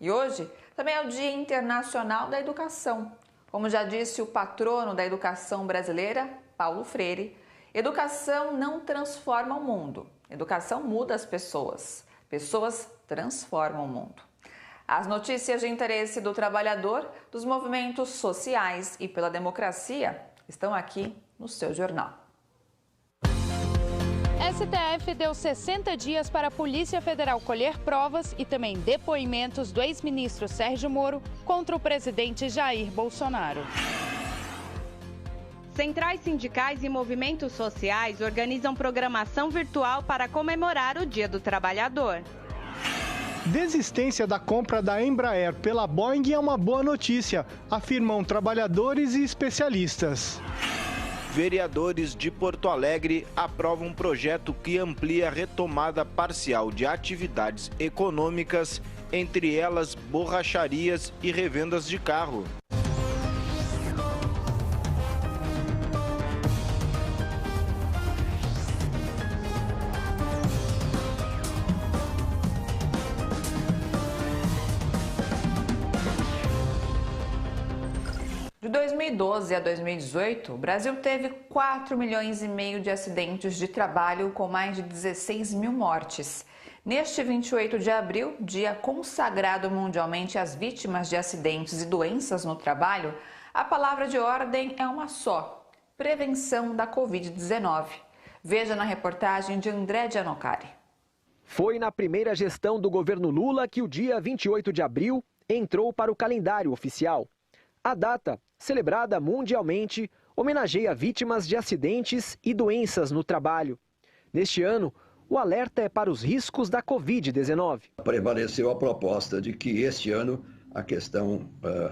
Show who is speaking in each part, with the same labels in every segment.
Speaker 1: E hoje também é o Dia Internacional da Educação. Como já disse o patrono da educação brasileira, Paulo Freire, educação não transforma o mundo. Educação muda as pessoas. Pessoas transformam o mundo. As notícias de interesse do trabalhador, dos movimentos sociais e pela democracia estão aqui no seu jornal.
Speaker 2: STF deu 60 dias para a Polícia Federal colher provas e também depoimentos do ex-ministro Sérgio Moro contra o presidente Jair Bolsonaro.
Speaker 3: Centrais sindicais e movimentos sociais organizam programação virtual para comemorar o Dia do Trabalhador.
Speaker 4: Desistência da compra da Embraer pela Boeing é uma boa notícia, afirmam trabalhadores e especialistas.
Speaker 5: Vereadores de Porto Alegre aprovam um projeto que amplia a retomada parcial de atividades econômicas, entre elas borracharias e revendas de carro.
Speaker 1: De 2012 a 2018, o Brasil teve 4,5 milhões de acidentes de trabalho com mais de 16 mil mortes. Neste 28 de abril, dia consagrado mundialmente às vítimas de acidentes e doenças no trabalho, a palavra de ordem é uma só: prevenção da Covid-19. Veja na reportagem de André Gianocari.
Speaker 6: Foi na primeira gestão do governo Lula que o dia 28 de abril entrou para o calendário oficial. A data, celebrada mundialmente, homenageia vítimas de acidentes e doenças no trabalho. Neste ano, o alerta é para os riscos da Covid-19.
Speaker 7: Prevaleceu a proposta de que este ano a questão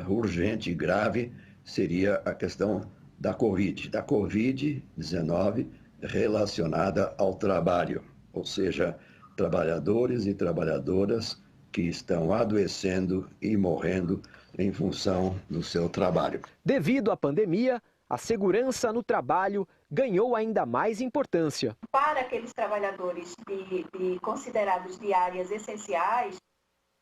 Speaker 7: urgente e grave seria a questão da Covid-19 relacionada ao trabalho, ou seja, trabalhadores e trabalhadoras que estão adoecendo e morrendo em função do seu trabalho.
Speaker 6: Devido à pandemia, a segurança no trabalho ganhou ainda mais importância.
Speaker 8: Para aqueles trabalhadores considerados de áreas essenciais,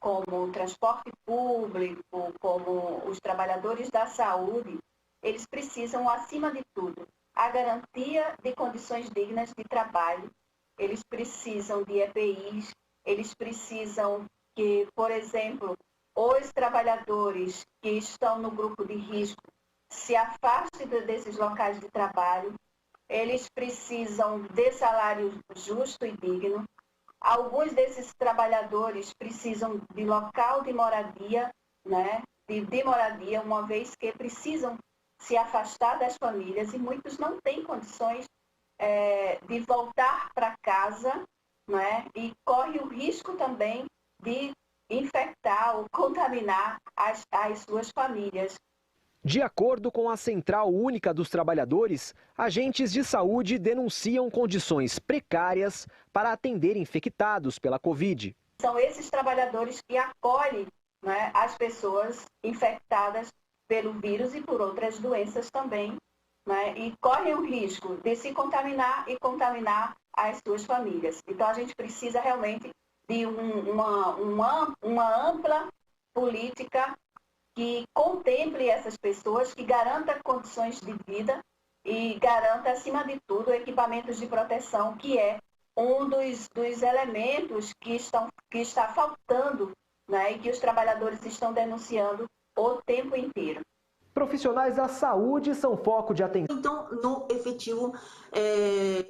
Speaker 8: como o transporte público, como os trabalhadores da saúde, eles precisam, acima de tudo, a garantia de condições dignas de trabalho, eles precisam de EPIs, eles precisam que, por exemplo, os trabalhadores que estão no grupo de risco se afastem desses locais de trabalho, eles precisam de salário justo e digno. Alguns desses trabalhadores precisam de local de moradia, né? de moradia, uma vez que precisam se afastar das famílias e muitos não têm condições de voltar para casa, né? E corre o risco também de infectar ou contaminar as suas famílias.
Speaker 6: De acordo com a Central Única dos Trabalhadores, agentes de saúde denunciam condições precárias para atender infectados pela Covid.
Speaker 8: São esses trabalhadores que acolhem, né, as pessoas infectadas pelo vírus e por outras doenças também, né, e correm o risco de se contaminar e contaminar as suas famílias. Então a gente precisa realmente de uma ampla política que contemple essas pessoas, que garanta condições de vida e garanta, acima de tudo, equipamentos de proteção, que é um dos elementos que está faltando, né, e que os trabalhadores estão denunciando o tempo inteiro.
Speaker 6: Profissionais da saúde são foco de atenção.
Speaker 9: Então, no efetivo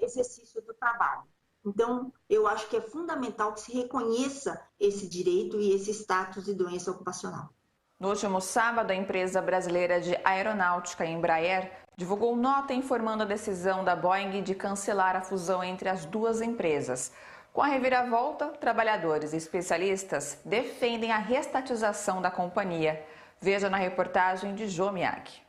Speaker 9: exercício do trabalho. Então, eu acho que é fundamental que se reconheça esse direito e esse status de doença ocupacional.
Speaker 1: No último sábado, a empresa brasileira de aeronáutica Embraer divulgou nota informando a decisão da Boeing de cancelar a fusão entre as duas empresas. Com a reviravolta, trabalhadores e especialistas defendem a reestatização da companhia. Veja na reportagem de Jô Miyake.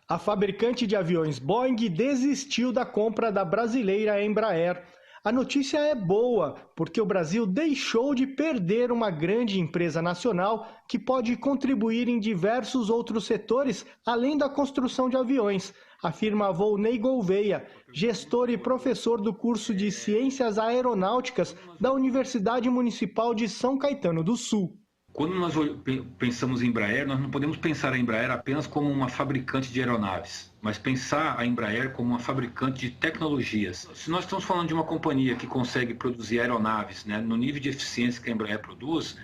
Speaker 4: A fabricante de aviões Boeing desistiu da compra da brasileira Embraer. A notícia é boa, porque o Brasil deixou de perder uma grande empresa nacional que pode contribuir em diversos outros setores, além da construção de aviões, afirma Volney Gouveia, gestor e professor do curso de Ciências Aeronáuticas da Universidade Municipal de São Caetano do Sul.
Speaker 10: Quando nós pensamos em Embraer, nós não podemos pensar a Embraer apenas como uma fabricante de aeronaves, mas pensar a Embraer como uma fabricante de tecnologias. Se nós estamos falando de uma companhia que consegue produzir aeronaves, né, no nível de eficiência que a Embraer produz,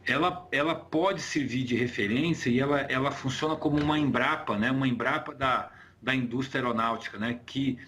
Speaker 10: ela pode servir de referência e ela funciona como uma Embrapa, né, uma Embrapa da indústria aeronáutica, né, que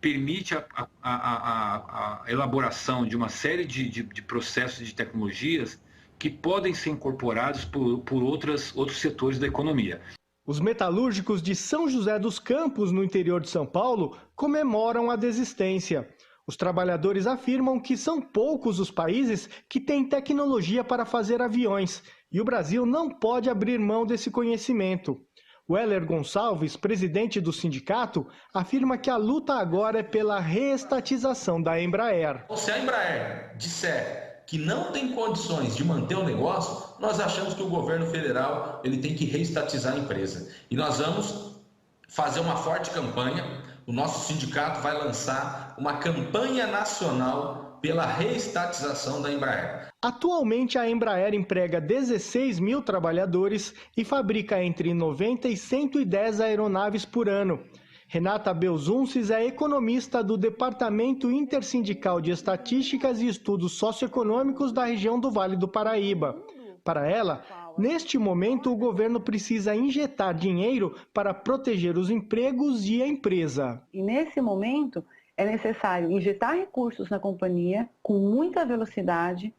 Speaker 10: permite a elaboração de uma série de processos de tecnologias que podem ser incorporados por outros setores da economia.
Speaker 4: Os metalúrgicos de São José dos Campos, no interior de São Paulo, comemoram a desistência. Os trabalhadores afirmam que são poucos os países que têm tecnologia para fazer aviões, e o Brasil não pode abrir mão desse conhecimento. O Heller Gonçalves, presidente do sindicato, afirma que a luta agora é pela reestatização da Embraer.
Speaker 11: Se a Embraer disser que não tem condições de manter o negócio, nós achamos que o governo federal ele tem que reestatizar a empresa. E nós vamos fazer uma forte campanha. O nosso sindicato vai lançar uma campanha nacional pela reestatização da Embraer.
Speaker 4: Atualmente, a Embraer emprega 16 mil trabalhadores e fabrica entre 90 e 110 aeronaves por ano. Renata Belzunces é economista do Departamento Intersindical de Estatísticas e Estudos Socioeconômicos da região do Vale do Paraíba. Para ela, neste momento, o governo precisa injetar dinheiro para proteger os empregos e a empresa.
Speaker 12: E nesse momento, é necessário injetar recursos na companhia com muita velocidade.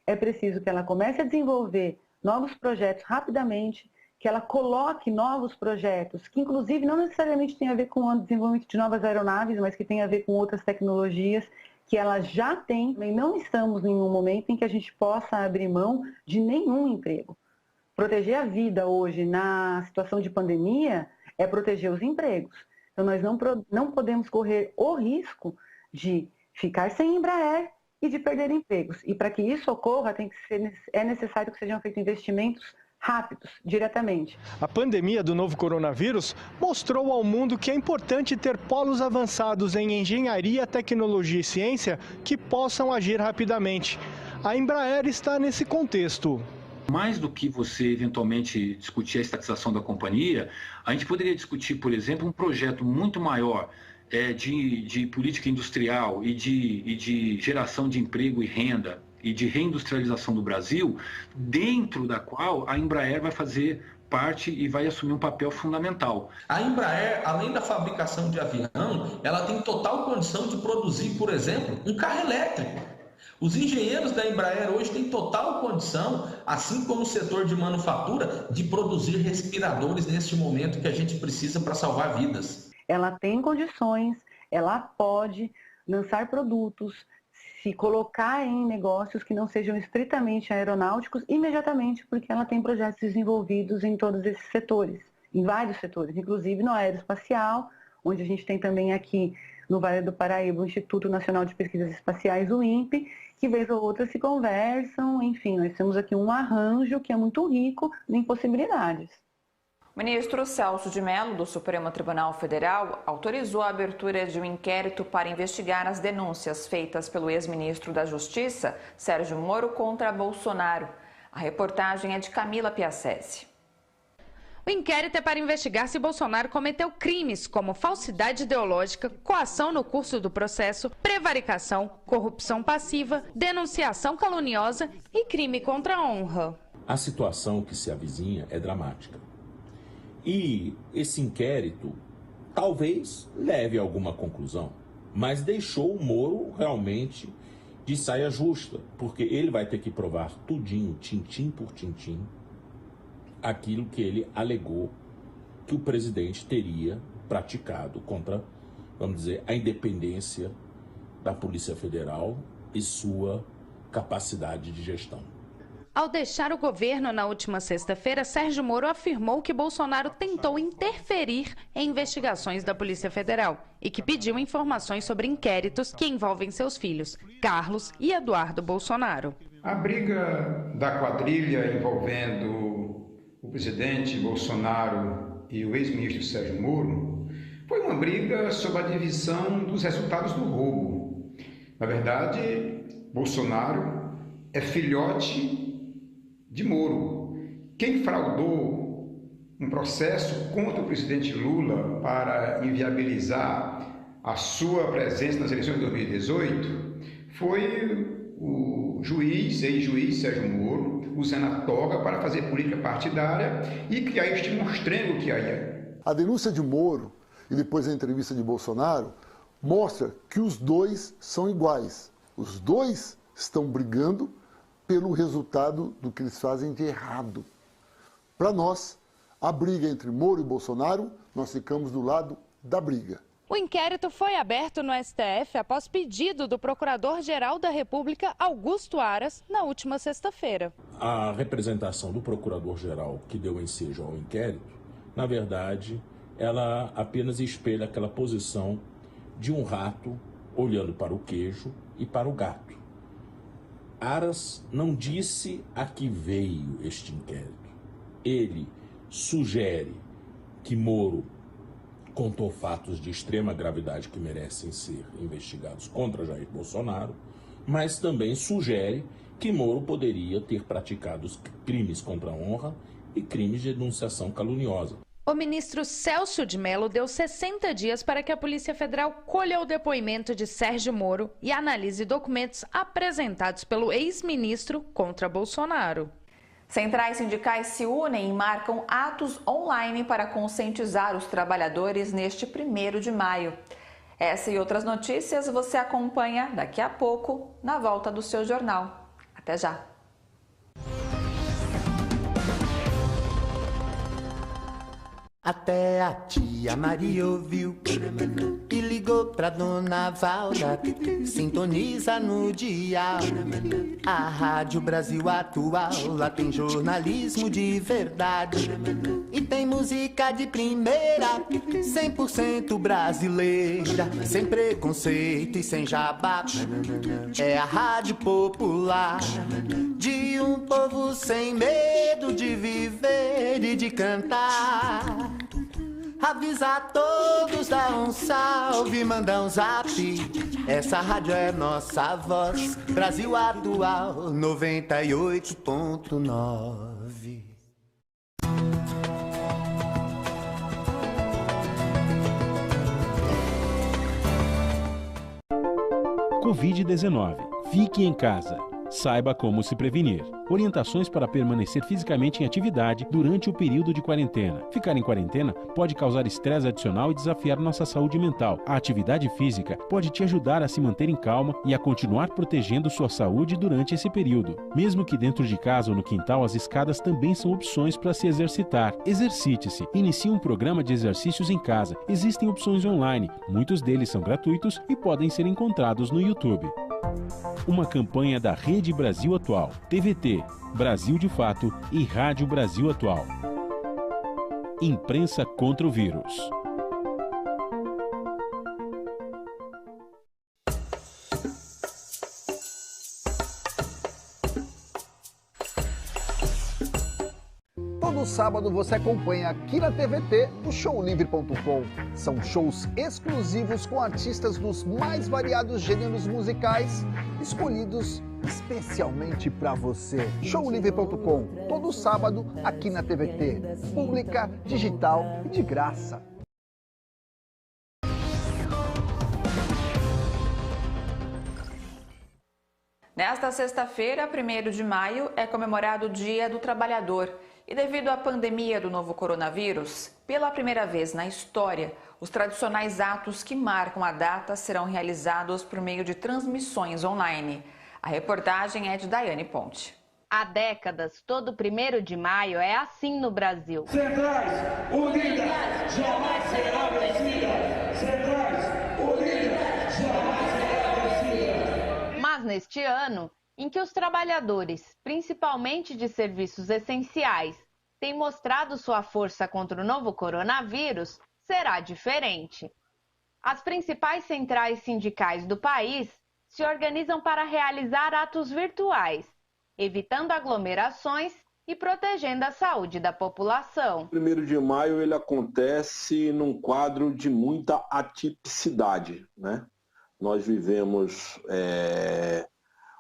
Speaker 12: É preciso que ela comece a desenvolver novos projetos rapidamente, que ela coloque novos projetos, que inclusive não necessariamente tem a ver com o desenvolvimento de novas aeronaves, mas que tem a ver com outras tecnologias que ela já tem. E não estamos em um momento em que a gente possa abrir mão de nenhum emprego. Proteger a vida hoje na situação de pandemia é proteger os empregos. Então nós não podemos correr o risco de ficar sem Embraer e de perder empregos. E para que isso ocorra, é necessário que sejam feitos investimentos rápidos, diretamente.
Speaker 4: A pandemia do novo coronavírus mostrou ao mundo que é importante ter polos avançados em engenharia, tecnologia e ciência que possam agir rapidamente. A Embraer está nesse contexto.
Speaker 10: Mais do que você eventualmente discutir a estatização da companhia, a gente poderia discutir, por exemplo, um projeto muito maior de política industrial e de geração de emprego e renda e de reindustrialização do Brasil, dentro da qual a Embraer vai fazer parte e vai assumir um papel fundamental.
Speaker 11: A Embraer, além da fabricação de avião, ela tem total condição de produzir, por exemplo, um carro elétrico. Os engenheiros da Embraer hoje têm total condição, assim como o setor de manufatura, de produzir respiradores neste momento que a gente precisa para salvar vidas.
Speaker 12: Ela tem condições, ela pode lançar produtos, se colocar em negócios que não sejam estritamente aeronáuticos imediatamente, porque ela tem projetos desenvolvidos em todos esses setores, em vários setores, inclusive no aeroespacial, onde a gente tem também aqui no Vale do Paraíba o Instituto Nacional de Pesquisas Espaciais, o INPE, que vez ou outra se conversam, enfim, nós temos aqui um arranjo que é muito rico em possibilidades.
Speaker 1: O ministro Celso de Mello, do Supremo Tribunal Federal, autorizou a abertura de um inquérito para investigar as denúncias feitas pelo ex-ministro da Justiça, Sérgio Moro, contra Bolsonaro. A reportagem é de Camila Piacese.
Speaker 2: O inquérito é para investigar se Bolsonaro cometeu crimes como falsidade ideológica, coação no curso do processo, prevaricação, corrupção passiva, denunciação caluniosa e crime contra a honra.
Speaker 13: A situação que se avizinha é dramática. E esse inquérito talvez leve a alguma conclusão, mas deixou o Moro realmente de saia justa, porque ele vai ter que provar tudinho, tintim por tintim, aquilo que ele alegou que o presidente teria praticado contra, vamos dizer, a independência da Polícia Federal e sua capacidade de gestão.
Speaker 2: Ao deixar o governo na última sexta-feira, Sérgio Moro afirmou que Bolsonaro tentou interferir em investigações da Polícia Federal e que pediu informações sobre inquéritos que envolvem seus filhos, Carlos e Eduardo Bolsonaro.
Speaker 14: A briga da quadrilha envolvendo o presidente Bolsonaro e o ex-ministro Sérgio Moro foi uma briga sobre a divisão dos resultados do roubo. Na verdade, Bolsonaro é filhote de Moro. Quem fraudou um processo contra o presidente Lula para inviabilizar a sua presença nas eleições de 2018 foi o ex-juiz Sérgio Moro, usando a toga para fazer política partidária e criar este monstrengo que aí é.
Speaker 15: A denúncia de Moro e depois a entrevista de Bolsonaro mostra que os dois são iguais. Os dois estão brigando pelo resultado do que eles fazem de errado. Para nós, a briga entre Moro e Bolsonaro, nós ficamos do lado da briga.
Speaker 2: O inquérito foi aberto no STF após pedido do Procurador-Geral da República, Augusto Aras, na última sexta-feira.
Speaker 13: A representação do Procurador-Geral que deu ensejo ao inquérito, na verdade, ela apenas espelha aquela posição de um rato olhando para o queijo e para o gato. Aras não disse a que veio este inquérito. Ele sugere que Moro contou fatos de extrema gravidade que merecem ser investigados contra Jair Bolsonaro, mas também sugere que Moro poderia ter praticado crimes contra a honra e crimes de denunciação caluniosa.
Speaker 2: O ministro Celso de Mello deu 60 dias para que a Polícia Federal colha o depoimento de Sérgio Moro e analise documentos apresentados pelo ex-ministro contra Bolsonaro.
Speaker 1: Centrais sindicais se unem e marcam atos online para conscientizar os trabalhadores neste 1º de maio. Essa e outras notícias você acompanha daqui a pouco na volta do seu jornal. Até já!
Speaker 16: Até a tia Maria ouviu e ligou pra dona Valda. Sintoniza no dial a Rádio Brasil Atual. Lá tem jornalismo de verdade e tem música de primeira, 100% brasileira, sem preconceito e sem jabá. É a Rádio Popular de um povo sem medo de viver e de cantar. Avisa a todos, dá um salve, manda um zap. Essa rádio é nossa voz, Brasil Atual 98.9.
Speaker 17: Covid-19. Fique em casa. Saiba como se prevenir. Orientações para permanecer fisicamente em atividade durante o período de quarentena. Ficar em quarentena pode causar estresse adicional e desafiar nossa saúde mental. A atividade física pode te ajudar a se manter em calma e a continuar protegendo sua saúde durante esse período. Mesmo que dentro de casa ou no quintal, as escadas também são opções para se exercitar. Exercite-se. Inicie um programa de exercícios em casa. Existem opções online. Muitos deles são gratuitos e podem ser encontrados no YouTube. Uma campanha da Rede Brasil Atual, TVT, Brasil de Fato e Rádio Brasil Atual. Imprensa contra o vírus.
Speaker 18: Todo sábado você acompanha aqui na TVT o showlivre.com. São shows exclusivos com artistas dos mais variados gêneros musicais, escolhidos especialmente para você. Showlivre.com, todo sábado aqui na TVT. Pública, digital e de graça.
Speaker 1: Nesta sexta-feira, 1º de maio, é comemorado o Dia do Trabalhador. E devido à pandemia do novo coronavírus, pela primeira vez na história, os tradicionais atos que marcam a data serão realizados por meio de transmissões online. A reportagem é de Daiane Ponte.
Speaker 3: Há décadas, todo 1º de maio é assim no Brasil.
Speaker 19: Centrais unidas jamais será vencida. Centrais unidas jamais será vencida.
Speaker 3: Mas neste ano, em que os trabalhadores, principalmente de serviços essenciais, têm mostrado sua força contra o novo coronavírus, será diferente. As principais centrais sindicais do país se organizam para realizar atos virtuais, evitando aglomerações e protegendo a saúde da população.
Speaker 20: O 1º de maio ele acontece num quadro de muita atipicidade, né? Nós vivemos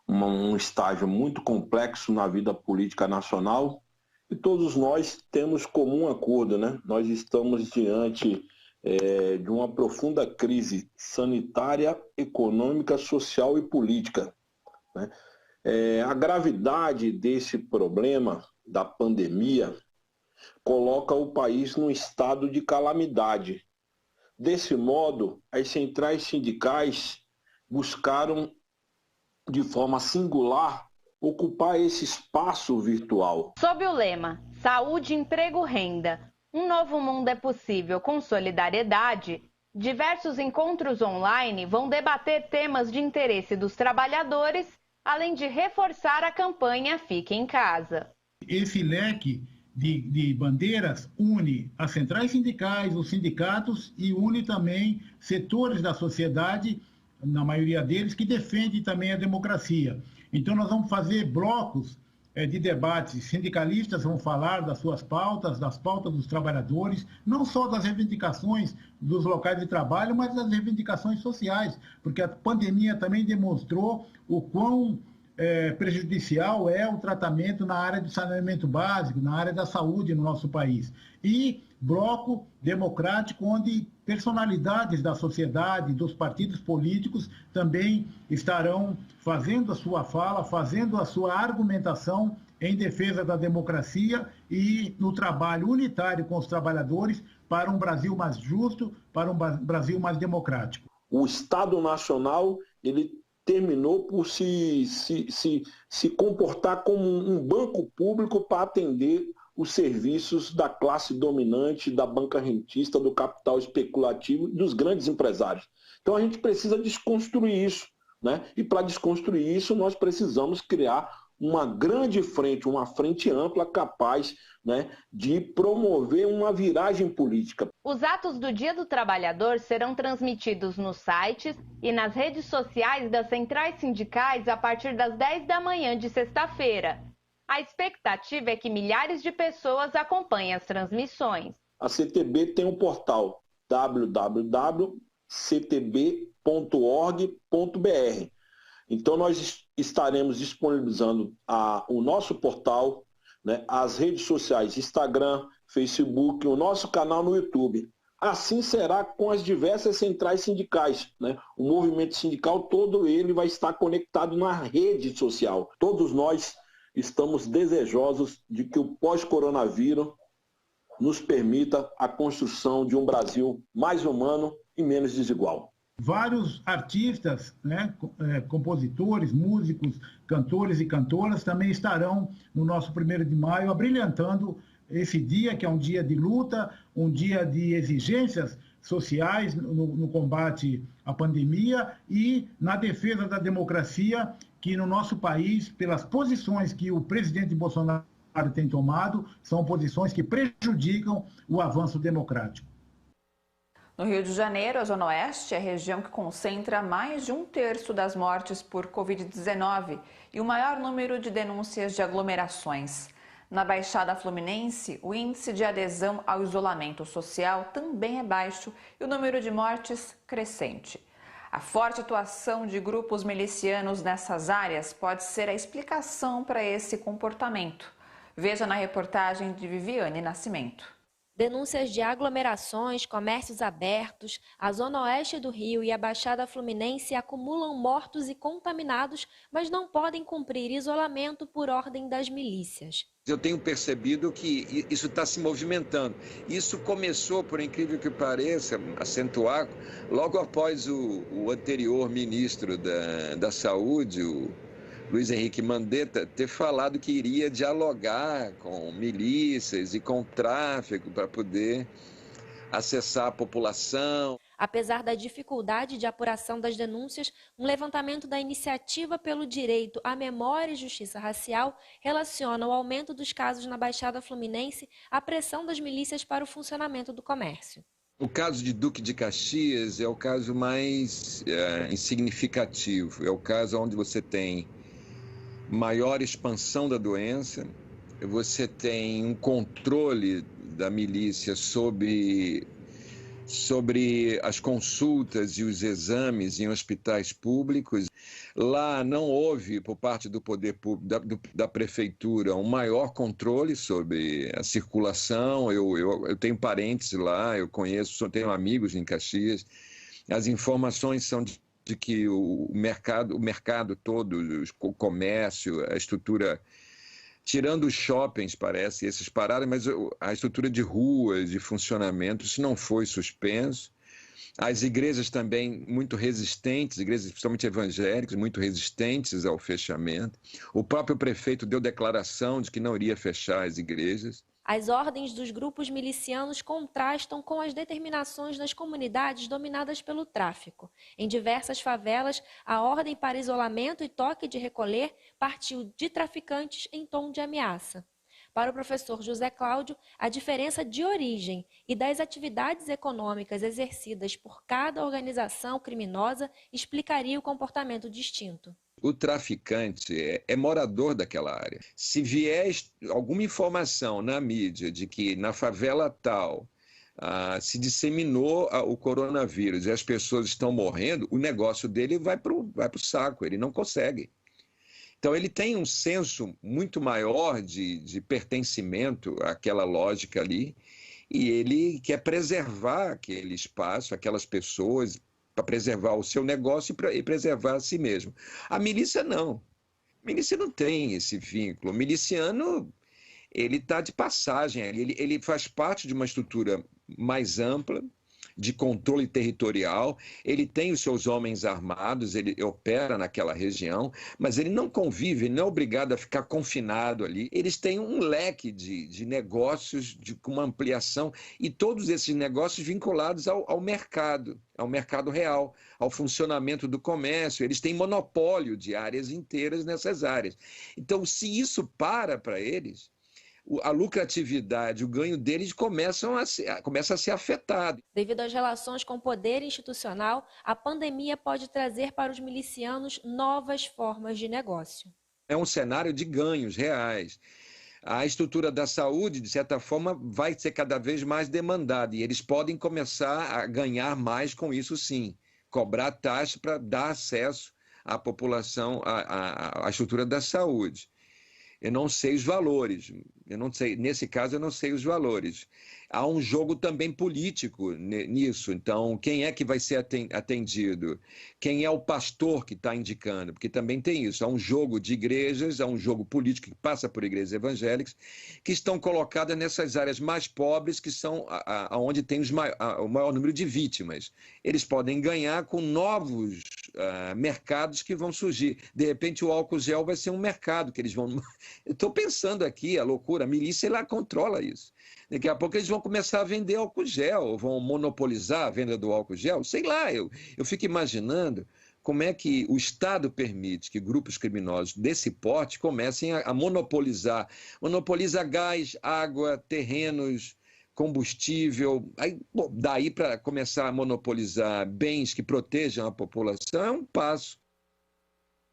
Speaker 20: um estágio muito complexo na vida política nacional e todos nós temos comum acordo, né? Nós estamos diante de uma profunda crise sanitária, econômica, social e política, né? A gravidade desse problema da pandemia coloca o país num estado de calamidade. Desse modo, as centrais sindicais buscaram, de forma singular, ocupar esse espaço virtual.
Speaker 3: Sob o lema Saúde, Emprego, Renda, um novo mundo é possível com solidariedade, diversos encontros online vão debater temas de interesse dos trabalhadores, além de reforçar a campanha Fique em Casa.
Speaker 21: Esse leque de bandeiras une as centrais sindicais, os sindicatos e une também setores da sociedade, na maioria deles, que defende também a democracia. Então nós vamos fazer blocos de debates. Sindicalistas vão falar das suas pautas, das pautas dos trabalhadores, não só das reivindicações dos locais de trabalho, mas das reivindicações sociais, porque a pandemia também demonstrou o quão prejudicial é o tratamento na área de saneamento básico, na área da saúde no nosso país. E bloco democrático, onde personalidades da sociedade, dos partidos políticos, também estarão fazendo a sua fala, fazendo a sua argumentação em defesa da democracia e no trabalho unitário com os trabalhadores para um Brasil mais justo, para um Brasil mais democrático.
Speaker 20: O Estado Nacional, ele terminou por se comportar como um banco público para atender os serviços da classe dominante, da banca rentista, do capital especulativo e dos grandes empresários. Então a gente precisa desconstruir isso, né? E para desconstruir isso nós precisamos criar uma grande frente, uma frente ampla capaz, né, de promover uma viragem política.
Speaker 3: Os atos do Dia do Trabalhador serão transmitidos nos sites e nas redes sociais das centrais sindicais a partir das 10 da manhã de sexta-feira. A expectativa é que milhares de pessoas acompanhem as transmissões.
Speaker 20: A CTB tem um portal www.ctb.org.br. Então nós estaremos disponibilizando o nosso portal, né, as redes sociais, Instagram, Facebook, o nosso canal no YouTube. Assim será com as diversas centrais sindicais, né? O movimento sindical todo ele vai estar conectado na rede social. Todos nós estamos desejosos de que o pós-coronavírus nos permita a construção de um Brasil mais humano e menos desigual.
Speaker 21: Vários artistas, né, compositores, músicos, cantores e cantoras também estarão no nosso 1º de maio abrilhantando esse dia, que é um dia de luta, um dia de exigências sociais no combate à pandemia e na defesa da democracia, que no nosso país, pelas posições que o presidente Bolsonaro tem tomado, são posições que prejudicam o avanço democrático.
Speaker 1: No Rio de Janeiro, a Zona Oeste é a região que concentra mais de 1/3 das mortes por Covid-19 e o maior número de denúncias de aglomerações. Na Baixada Fluminense, o índice de adesão ao isolamento social também é baixo e o número de mortes crescente. A forte atuação de grupos milicianos nessas áreas pode ser a explicação para esse comportamento. Veja na reportagem de Viviane Nascimento.
Speaker 22: Denúncias de aglomerações, comércios abertos, a Zona Oeste do Rio e a Baixada Fluminense acumulam mortos e contaminados, mas não podem cumprir isolamento por ordem das milícias.
Speaker 23: Eu tenho percebido que isso está se movimentando. Isso começou, por incrível que pareça, acentuar logo após o anterior ministro da Saúde, o Luiz Henrique Mandetta, ter falado que iria dialogar com milícias e com tráfico para poder acessar a população.
Speaker 22: Apesar da dificuldade de apuração das denúncias, um levantamento da Iniciativa pelo Direito à Memória e Justiça Racial relaciona o aumento dos casos na Baixada Fluminense à pressão das milícias para o funcionamento do comércio.
Speaker 23: O caso de Duque de Caxias é o caso mais insignificativo, é o caso onde você tem maior expansão da doença, você tem um controle da milícia sobre sobre as consultas e os exames em hospitais públicos. Lá não houve, por parte do poder público, da prefeitura, um maior controle sobre a circulação. Eu tenho parentes lá, eu conheço, tenho amigos em Caxias. As informações são de que o mercado todo, o comércio, a estrutura, tirando os shoppings, parece, esses pararam, mas a estrutura de ruas, de funcionamento, isso não foi suspenso. As igrejas também muito resistentes, igrejas principalmente evangélicas, muito resistentes ao fechamento. O próprio prefeito deu declaração de que não iria fechar as igrejas.
Speaker 22: As ordens dos grupos milicianos contrastam com as determinações das comunidades dominadas pelo tráfico. Em diversas favelas, a ordem para isolamento e toque de recolher partiu de traficantes em tom de ameaça. Para o professor José Cláudio, a diferença de origem e das atividades econômicas exercidas por cada organização criminosa explicaria o comportamento distinto.
Speaker 23: O traficante é morador daquela área. Se vier alguma informação na mídia de que na favela tal se disseminou o coronavírus e as pessoas estão morrendo, o negócio dele vai para o saco, ele não consegue. Então ele tem um senso muito maior de pertencimento àquela lógica ali e ele quer preservar aquele espaço, aquelas pessoas, para preservar o seu negócio e preservar a si mesmo. A milícia não. A milícia não tem esse vínculo. O miliciano, ele está de passagem, ele faz parte de uma estrutura mais ampla, de controle territorial, ele tem os seus homens armados, ele opera naquela região, mas ele não convive, ele não é obrigado a ficar confinado ali. Eles têm um leque de negócios com uma ampliação e todos esses negócios vinculados ao mercado real, ao funcionamento do comércio. Eles têm monopólio de áreas inteiras nessas áreas. Então, se isso para eles, a lucratividade, o ganho deles começa a ser afetado.
Speaker 22: Devido às relações com o poder institucional, a pandemia pode trazer para os milicianos novas formas de negócio.
Speaker 23: É um cenário de ganhos reais. A estrutura da saúde, de certa forma, vai ser cada vez mais demandada e eles podem começar a ganhar mais com isso, sim. Cobrar taxa para dar acesso à população à estrutura da saúde. Eu não sei os valores, nesse caso eu não sei os valores. Há um jogo também político nisso, então quem é que vai ser atendido? Quem é o pastor que está indicando? Porque também tem isso, há um jogo de igrejas, há um jogo político que passa por igrejas evangélicas, que estão colocadas nessas áreas mais pobres, que são onde tem o maior número de vítimas. Eles podem ganhar com novos mercados que vão surgir. De repente o álcool gel vai ser um mercado que eles vão... Eu estou pensando aqui, a loucura, a milícia ela controla isso. Daqui a pouco eles vão começar a vender álcool gel, vão monopolizar a venda do álcool gel. Sei lá, eu fico imaginando como é que o Estado permite que grupos criminosos desse porte comecem a monopolizar. Monopoliza gás, água, terrenos, combustível. Aí, daí para começar a monopolizar bens que protejam a população é um passo.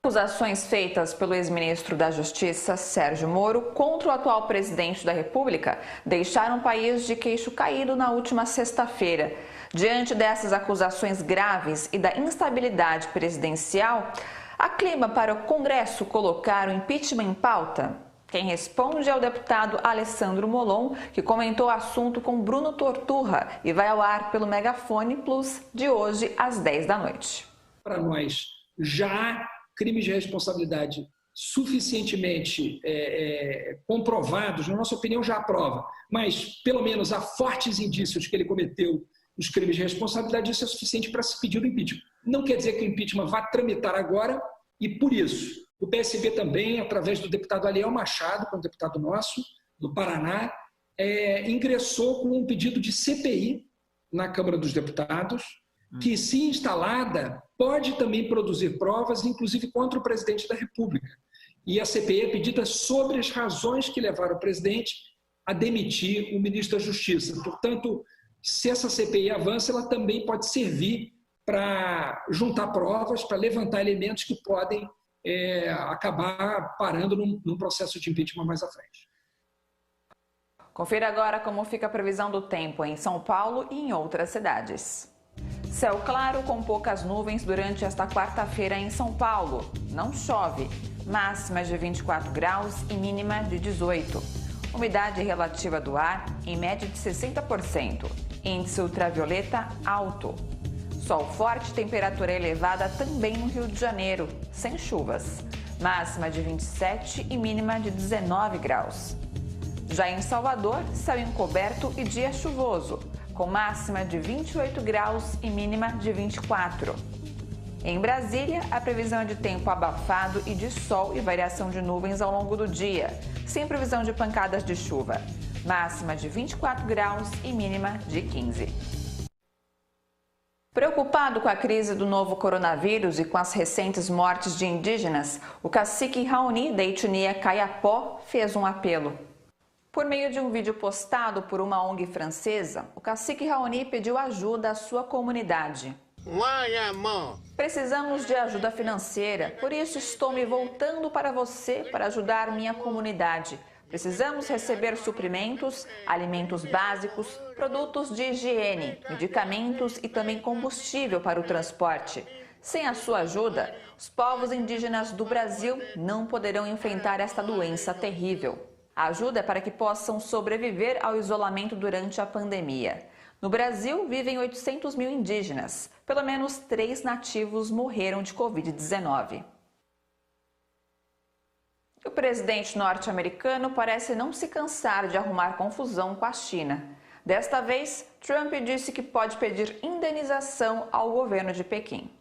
Speaker 1: Acusações feitas pelo ex-ministro da Justiça, Sérgio Moro, contra o atual presidente da República deixaram o país de queixo caído na última sexta-feira. Diante dessas acusações graves e da instabilidade presidencial, há clima para o Congresso colocar o impeachment em pauta? Quem responde é o deputado Alessandro Molon, que comentou o assunto com Bruno Torturra e vai ao ar pelo Megafone Plus de hoje às 10 da noite.
Speaker 5: Para nós, já crimes de responsabilidade suficientemente comprovados, na nossa opinião, já aprova, mas pelo menos há fortes indícios que ele cometeu os crimes de responsabilidade, isso é suficiente para se pedir o impeachment. Não quer dizer que o impeachment vá tramitar agora e, por isso, o PSB também, através do deputado Aliel Machado, que é um deputado nosso, do Paraná, ingressou com um pedido de CPI na Câmara dos Deputados, que, se instalada, pode também produzir provas, inclusive contra o presidente da República. E a CPI é pedida sobre as razões que levaram o presidente a demitir o ministro da Justiça. Portanto, se essa CPI avança, ela também pode servir para juntar provas, para levantar elementos que podem acabar parando num processo de impeachment mais à frente.
Speaker 1: Confira agora como fica a previsão do tempo em São Paulo e em outras cidades. Céu claro com poucas nuvens durante esta quarta-feira em São Paulo. Não chove. Máxima de 24 graus e mínima de 18. Umidade relativa do ar em média de 60%. Índice ultravioleta alto. Sol forte, temperatura elevada também no Rio de Janeiro, sem chuvas. Máxima de 27 e mínima de 19 graus. Já em Salvador, céu encoberto e dia chuvoso, com máxima de 28 graus e mínima de 24. Em Brasília, a previsão é de tempo abafado e de sol e variação de nuvens ao longo do dia, sem previsão de pancadas de chuva. Máxima de 24 graus e mínima de 15. Preocupado com a crise do novo coronavírus e com as recentes mortes de indígenas, o cacique Raoni, da etnia Kayapó, fez um apelo. Por meio de um vídeo postado por uma ONG francesa, o cacique Raoni pediu ajuda à sua comunidade. Precisamos de ajuda financeira, por isso estou me voltando para você para ajudar minha comunidade. Precisamos receber suprimentos, alimentos básicos, produtos de higiene, medicamentos e também combustível para o transporte. Sem a sua ajuda, os povos indígenas do Brasil não poderão enfrentar esta doença terrível. A ajuda é para que possam sobreviver ao isolamento durante a pandemia. No Brasil, vivem 800 mil indígenas. Pelo menos 3 nativos morreram de Covid-19. O presidente norte-americano parece não se cansar de arrumar confusão com a China. Desta vez, Trump disse que pode pedir indenização ao governo de Pequim.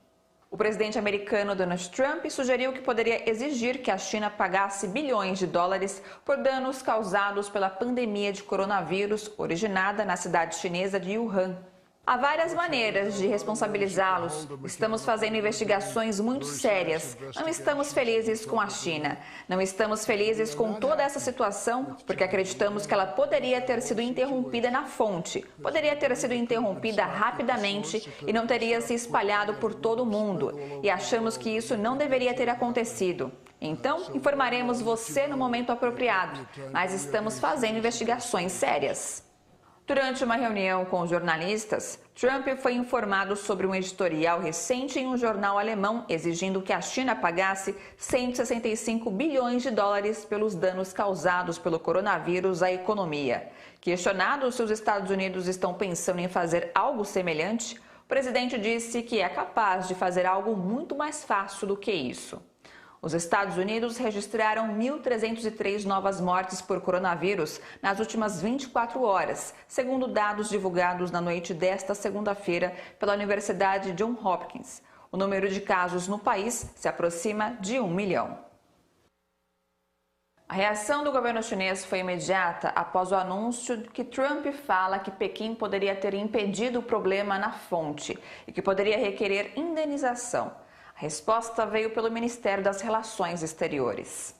Speaker 1: O presidente americano Donald Trump sugeriu que poderia exigir que a China pagasse bilhões de dólares por danos causados pela pandemia de coronavírus originada na cidade chinesa de Wuhan. Há várias maneiras de responsabilizá-los. Estamos fazendo investigações muito sérias. Não estamos felizes com a China. Não estamos felizes com toda essa situação porque acreditamos que ela poderia ter sido interrompida na fonte. Poderia ter sido interrompida rapidamente e não teria se espalhado por todo o mundo. E achamos que isso não deveria ter acontecido. Então, informaremos você no momento apropriado. Mas estamos fazendo investigações sérias. Durante uma reunião com jornalistas, Trump foi informado sobre um editorial recente em um jornal alemão exigindo que a China pagasse 165 bilhões de dólares pelos danos causados pelo coronavírus à economia. Questionado se os Estados Unidos estão pensando em fazer algo semelhante, o presidente disse que é capaz de fazer algo muito mais fácil do que isso. Os Estados Unidos registraram 1.303 novas mortes por coronavírus nas últimas 24 horas, segundo dados divulgados na noite desta segunda-feira pela Universidade Johns Hopkins. O número de casos no país se aproxima de 1 milhão. A reação do governo chinês foi imediata após o anúncio de que Trump fala que Pequim poderia ter impedido o problema na fonte e que poderia requerer indenização. A resposta veio pelo Ministério das Relações Exteriores.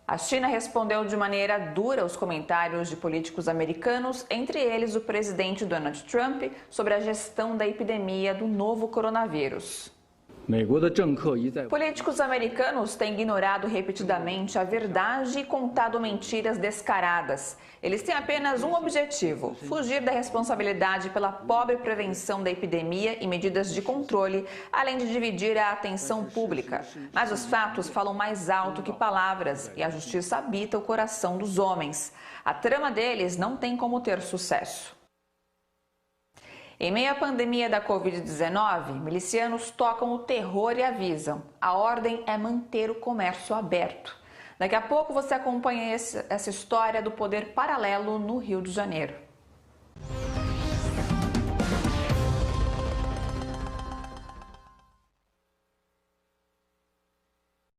Speaker 1: A China respondeu de maneira dura aos comentários de políticos americanos, entre eles o presidente Donald Trump, sobre a gestão da epidemia do novo coronavírus. Políticos americanos têm ignorado repetidamente a verdade e contado mentiras descaradas. Eles têm apenas um objetivo: fugir da responsabilidade pela pobre prevenção da epidemia e medidas de controle, além de dividir a atenção pública. Mas os fatos falam mais alto que palavras e a justiça habita o coração dos homens. A trama deles não tem como ter sucesso. Em meio à pandemia da Covid-19, milicianos tocam o terror e avisam: a ordem é manter o comércio aberto. Daqui a pouco você acompanha essa história do poder paralelo no Rio de Janeiro.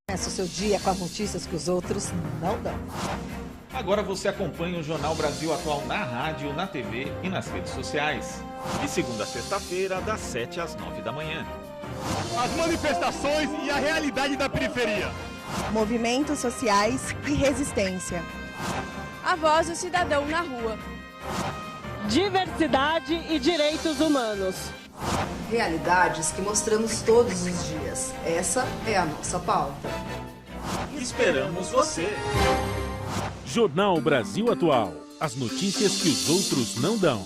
Speaker 6: Começa o seu dia com as notícias que os outros não dão.
Speaker 7: Agora você acompanha o Jornal Brasil Atual na rádio, na TV e nas redes sociais. De segunda a sexta-feira, das 7 às 9 da manhã.
Speaker 8: As manifestações e a realidade da periferia.
Speaker 24: Movimentos sociais e resistência.
Speaker 25: A voz do cidadão na rua.
Speaker 26: Diversidade e direitos humanos.
Speaker 24: Realidades que mostramos todos os dias. Essa é a nossa pauta.
Speaker 7: Esperamos você!
Speaker 17: Jornal Brasil Atual. As notícias que os outros não dão.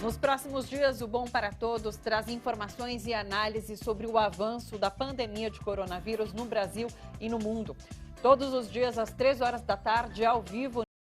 Speaker 4: Nos próximos dias, o Bom para Todos traz informações e análises sobre o avanço da pandemia de coronavírus no Brasil e no mundo. Todos os dias, às 3 horas da tarde, ao vivo,